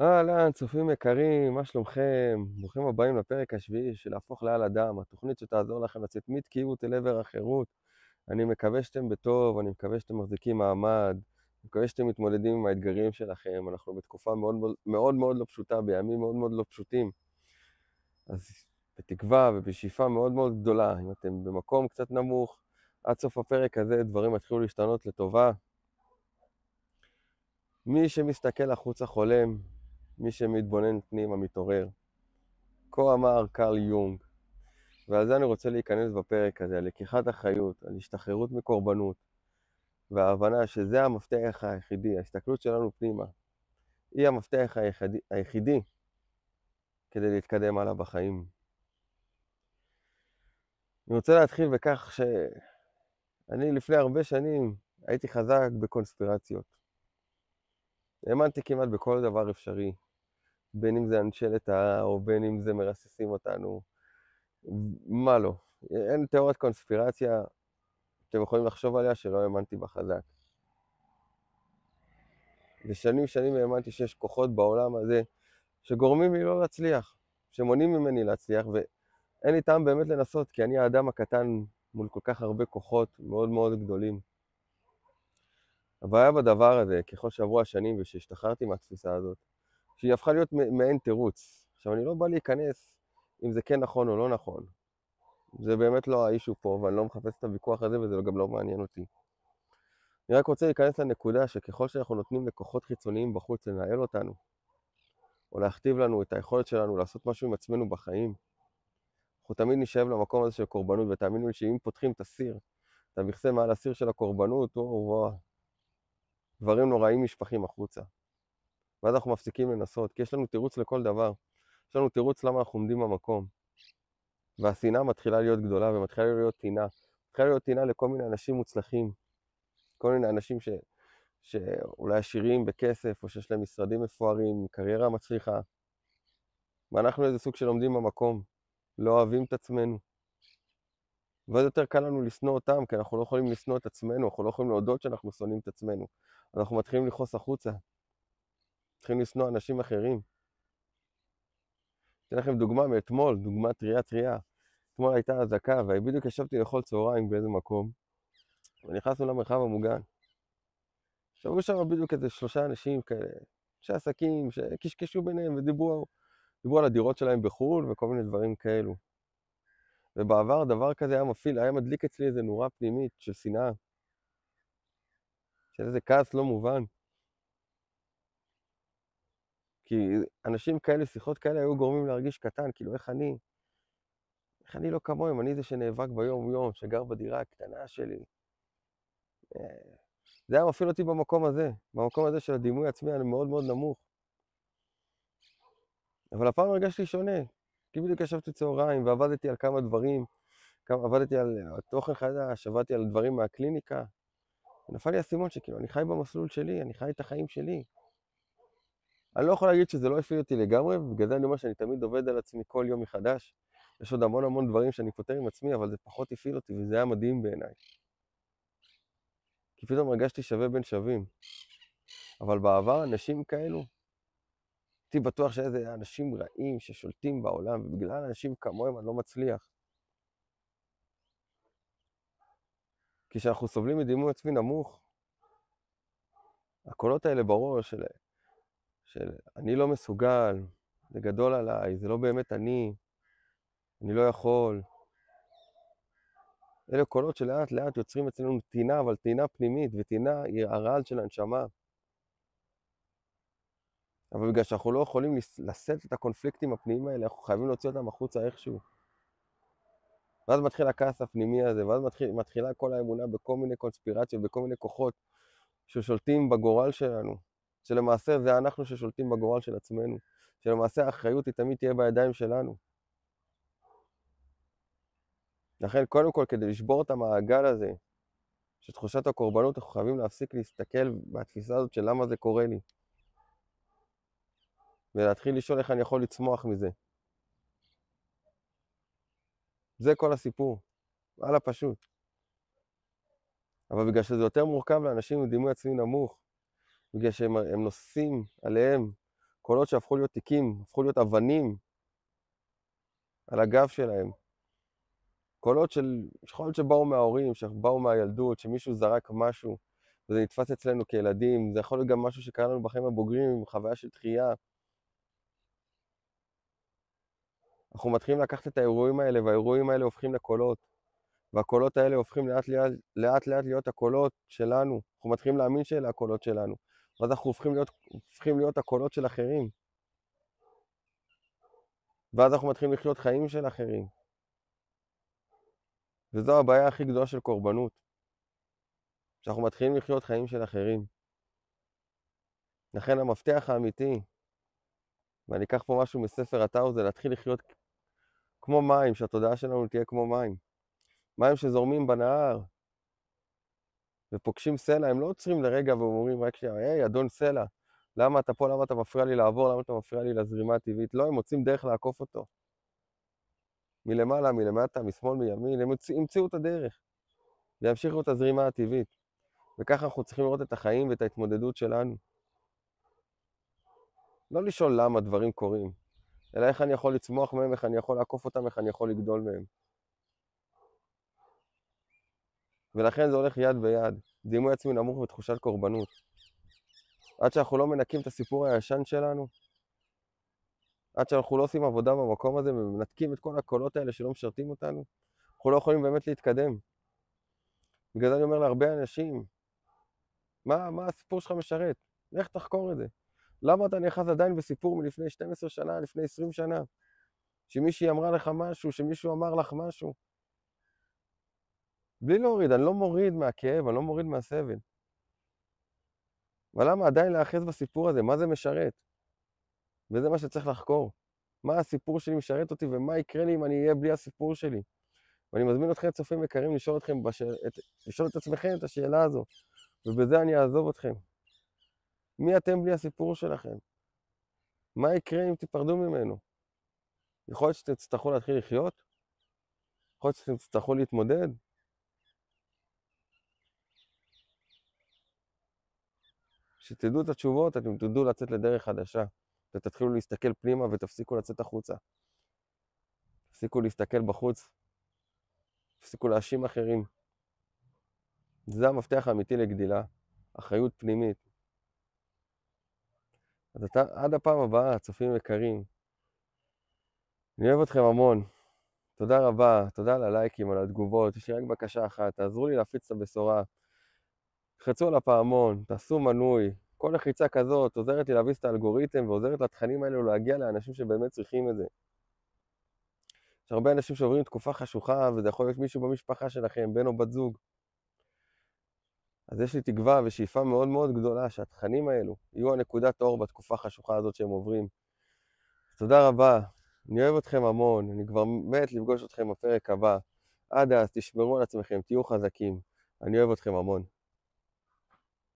אהלן, צופים יקרים, מה שלומכם? ברוכים הבאים לפרק השביעי של להפוך לעל אדם, התוכנית שתעזור לכם לצאת מתקיעות אל עבר החירות. אני מקווה שאתם בטוב, אני מקווה שאתם מחזיקים מעמד, אני מקווה שאתם מתמודדים עם האתגרים שלכם. אנחנו בתקופה מאוד מאוד מאוד לא פשוטה, בימים מאוד מאוד לא פשוטים. אז בתקווה ובשאיפה מאוד מאוד גדולה, אם אתם במקום קצת נמוך, עד סוף הפרק הזה דברים יתחילו להשתנות לטובה. מי שמסתכל החוצה חולם, מי שמתבונן פנימה מתעורר. כה אמר קרל יונג, ועל זה אני רוצה להיכנס בפרק הזה, על לקיחת אחריות, על השתחררות מקורבנות, וההבנה שזה המפתח היחידי, ההסתכלות שלנו פנימה, היא המפתח היחידי כדי להתקדם הלאה בחיים. אני רוצה להתחיל בכך שאני לפני הרבה שנים הייתי חזק בקונספירציות. האמנתי כמעט בכל דבר אפשרי, בין אם זה אנשי לטאה או בין אם זה מרססים אותנו, מה לא. אין תיאוריית קונספירציה שאתם יכולים לחשוב עליה שלא האמנתי בה חזק. ושנים שנים האמנתי שיש כוחות בעולם הזה שגורמים לי לא להצליח, שמונעים ממני להצליח, ואין לי טעם באמת לנסות, כי אני האדם הקטן מול כל כך הרבה כוחות מאוד מאוד גדולים. הבעיה בדבר הזה, ככל שעברו השנים ושהשתחררתי מהתפיסה הזאת, שהיא הפכה להיות מעין תירוץ. עכשיו, אני לא בא להיכנס אם זה כן נכון או לא נכון. זה באמת לא האישו פה, ואני לא מחפש את הוויכוח הזה, וזה גם לא מעניין אותי. אני רק רוצה להיכנס לנקודה שככל שאנחנו נותנים לכוחות חיצוניים בחוץ לנהל אותנו, או להכתיב לנו את היכולת שלנו לעשות משהו עם עצמנו בחיים, אנחנו תמיד נשאב למקום הזה של קורבנות, ותאמינו לי שאם פותחים את הסיר, את המכסה מעל הסיר של הקורבנות, דברים נוראים נשפכים החוצה. ואז אנחנו מפסיקים לנסות, כי יש לנו תירוץ לכל דבר. יש לנו תירוץ למה אנחנו עומדים במקום. והשנאה מתחילה להיות גדולה, ומתחילה להיות טינה. מתחילה להיות טינה לכל מיני אנשים מוצלחים, כל מיני אנשים שאולי עשירים בכסף, או שיש להם משרדים מפוארים, קריירה מצליחה. ואנחנו איזה סוג של עומדים במקום, לא אוהבים את עצמנו. ואז יותר קל לנו לשנוא אותם, כי אנחנו לא יכולים לשנוא את עצמנו, אנחנו לא יכולים להודות שאנחנו שונאים את עצמנו. אנחנו מתחילים לכעוס החוצה, מתחילים לשנוא אנשים אחרים. אתן לכם דוגמה מאתמול, דוגמה טריה. אתמול הייתה אזעקה, ובדיוק ישבתי לאכול צהריים באיזה מקום, ונכנסנו למרחב המוגן. שרו שם בדיוק איזה 3 אנשים כאלה, אנשי עסקים שקשקשו ביניהם ודיברו על הדירות שלהם בחו"ל וכל מיני דברים כאלו. ובעבר דבר כזה היה מדליק אצלי איזה נורה פנימית של שנאה, של איזה כעס לא מובן. כי אנשים כאלה, שיחות כאלה היו גורמים להרגיש קטן, כאילו איך אני לא כמוהם, אני זה שנאבק ביום יום, שגר בדירה הקטנה שלי. זה היה מפעיל אותי במקום הזה של הדימוי העצמי המאוד מאוד נמוך. אבל הפעם הרגשתי שונה, כי בדיוק ישבתי צהריים ועבדתי על כמה דברים, עבדתי על תוכן חדש, עבדתי על דברים מהקליניקה, ונפל לי האסימון שכאילו אני חי במסלול שלי, אני חי את החיים שלי. אני לא יכול להגיד שזה לא הפעיל אותי לגמרי, ובגלל זה אני אומר שאני תמיד עובד על עצמי כל יום מחדש. יש עוד המון דברים שאני פותר עם עצמי, אבל זה פחות הפעיל אותי, וזה היה מדהים בעיניי. כי פתאום הרגשתי שווה בין שווים. אבל בעבר אנשים כאלו, הייתי בטוח שאיזה אנשים רעים ששולטים בעולם, ובגלל אנשים כמוהם אני לא מצליח. כי כשאנחנו סובלים מדימוי עצמי נמוך, הקולות האלה בראש של אני לא מסוגל, זה גדול עליי, זה לא באמת אני לא יכול. אלה קולות שלאט לאט יוצרים אצלנו טינה, אבל טינה פנימית, וטינה היא הרעל של הנשמה. אבל בגלל שאנחנו לא יכולים לשאת את הקונפליקטים הפנימיים האלה, אנחנו חייבים להוציא אותם החוצה איכשהו. ואז מתחיל הכעס הפנימי הזה, ואז מתחילה כל האמונה בכל מיני קונספירציות, בכל מיני כוחות ששולטים בגורל שלנו. שלמעשה זה אנחנו ששולטים בגורל של עצמנו. שלמעשה האחריות היא תמיד תהיה בידיים שלנו. לכן קודם כל כדי לשבור את המעגל הזה, של תחושת הקורבנות, אנחנו חייבים להפסיק להסתכל בתפיסה הזאת של למה זה קורה לי. ולהתחיל לשאול איך אני יכול לצמוח מזה. זה כל הסיפור, על הפשוט. אבל בגלל שזה יותר מורכב לאנשים עם דימוי עצמי נמוך, בגלל שהם נושאים עליהם קולות שהפכו להיות תיקים, הפכו להיות אבנים על הגב שלהם. קולות יכול להיות שבאו מההורים, שבאו מהילדות, שמישהו זרק משהו, וזה נתפס אצלנו כילדים. זה יכול להיות גם משהו שקרה לנו בחיים הבוגרים, חוויה של דחייה. אנחנו מתחילים לקחת את האירועים האלה, והאירועים האלה הופכים לקולות. והקולות האלה הופכים לאט לאט להיות הקולות שלנו. אנחנו מתחילים להאמין שאלה הקולות שלנו. ואז אנחנו הופכים להיות הקולות של אחרים. ואז אנחנו מתחילים לחיות חיים של אחרים. וזו הבעיה הכי גדולה של קורבנות. שאנחנו מתחילים לחיות חיים של אחרים. לכן המפתח האמיתי, ואני אקח פה משהו מספר התאו, זה להתחיל לחיות כמו מים, שהתודעה שלנו תהיה כמו מים. מים שזורמים בנהר, ופוגשים סלע, הם לא עוצרים לרגע ואומרים רק היי, אדון סלע, למה אתה פה, למה אתה מפריע לי לעבור, למה אתה מפריע לי לזרימה הטבעית? לא, הם מוצאים דרך לעקוף אותו. מלמעלה, מלמטה, משמאל, מימין, הם ימצאו את הדרך, וימשיכו את הזרימה הטבעית. וככה אנחנו צריכים לראות את החיים ואת ההתמודדות שלנו. לא לשאול למה דברים קורים, אלא איך אני יכול לצמוח מהם, איך אני יכול לעקוף אותם, איך אני יכול לגדול מהם. ולכן זה הולך יד ביד, דימוי עצמי נמוך ותחושת קורבנות. עד שאנחנו לא מנקים את הסיפור הישן שלנו, עד שאנחנו לא עושים עבודה במקום הזה ומנתקים את כל הקולות האלה שלא משרתים אותנו, אנחנו לא יכולים באמת להתקדם. בגלל זה אני אומר להרבה אנשים, מה הסיפור שלך משרת? לך תחקור את זה. למה אתה נאחז עדיין בסיפור מלפני 12 שנה, לפני 20 שנה? שמישהי אמרה לך משהו, שמישהו אמר לך משהו. בלי להוריד, אני לא מוריד מהכאב, אני לא מוריד מהסבל. אבל למה עדיין להאחז בסיפור הזה? מה זה משרת? וזה מה שצריך לחקור. מה הסיפור שלי משרת אותי ומה יקרה לי אם אני אהיה בלי הסיפור שלי? ואני מזמין אתכם, צופים יקרים, לשאול את עצמכם את השאלה הזו. ובזה אני אעזוב אתכם. מי אתם בלי הסיפור שלכם? מה יקרה אם תיפרדו ממנו? יכול להיות שאתם תצטרכו להתחיל לחיות? יכול להיות שאתם תצטרכו להתמודד? כשתדעו את התשובות, אתם תדעו לצאת לדרך חדשה. ותתחילו להסתכל פנימה ותפסיקו לצאת החוצה. תפסיקו להסתכל בחוץ. תפסיקו להאשים אחרים. זה המפתח האמיתי לגדילה. אחריות פנימית. אז עד הפעם הבאה, צופים יקרים. אני אוהב אתכם המון. תודה רבה, תודה על הלייקים, על התגובות. יש לי רק בקשה אחת, תעזרו לי להפיץ את הבשורה. תחצו על הפעמון, תעשו מנוי. כל לחיצה כזאת עוזרת לי להביס את האלגוריתם ועוזרת לתכנים האלו להגיע לאנשים שבאמת צריכים את זה. יש הרבה אנשים שעוברים תקופה חשוכה, וזה יכול להיות מישהו במשפחה שלכם, בן או בת זוג. אז יש לי תקווה ושאיפה מאוד מאוד גדולה שהתכנים האלו יהיו הנקודת אור בתקופה החשוכה הזאת שהם עוברים. תודה רבה, אני אוהב אתכם המון, אני כבר מת לפגוש אתכם בפרק הבא. עד אז תשמרו על עצמכם, תהיו חזקים, אני אוהב אתכם המון.